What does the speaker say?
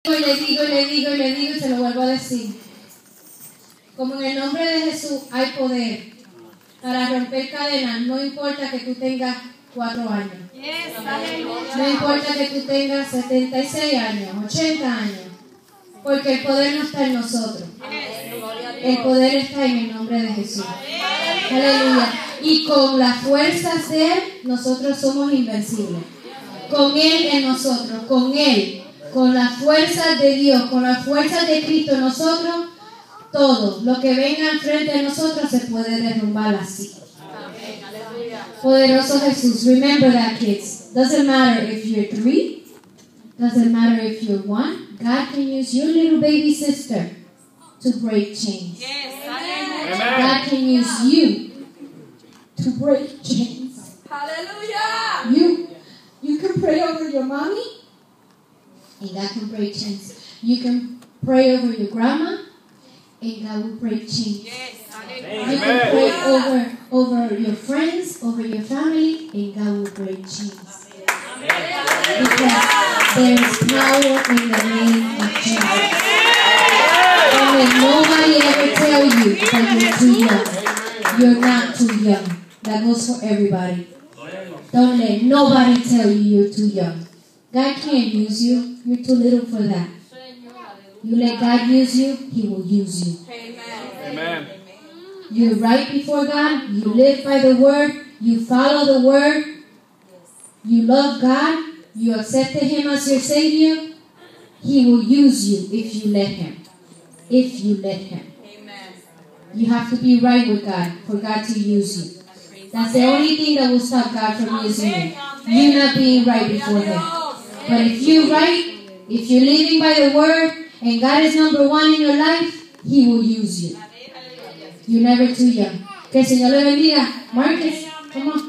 Y se lo vuelvo a decir. Como en el nombre de Jesús hay poder para romper cadenas, no importa que tú tengas 4 años. No importa que tú tengas 76 años, 80 años. Porque el poder no está en nosotros. El poder está en el nombre de Jesús. Aleluya. Y con las fuerzas de Él, nosotros somos invencibles. Con Él en nosotros, con Él, con las fuerzas de Dios, con las fuerzas de Cristo, nosotros, todo lo que venga enfrente de nosotros se puede derrumbar así. Poderoso Jesús. Remember that, kids. Doesn't matter if you're 3. Doesn't matter if you're 1. God can use your little baby sister to break chains. Amen. God can use you to break chains. Hallelujah. You can pray over your mommy, and God can break chains. You can pray over your grandma, and God will break chains. You can pray over your friends, over your family, and God will break chains. Because there is power in the name of Jesus. Don't let nobody ever tell you that you're too young. You're not too young. That goes for everybody. Don't let nobody tell you you're too young. God can't use you. You're too little for that. You let God use you, He will use you. Amen. You're right before God. You live by the Word. You follow the Word. You love God. You accepted Him as your Savior. He will use you if you let Him. If you let Him. You have to be right with God for God to use you. That's the only thing that will stop God from using you. You not being right before Him. But if you're right, if you're living by the Word, and God is number 1 in your life, He will use you. You're never too young. Que el Señor le bendiga. Marcus, come on.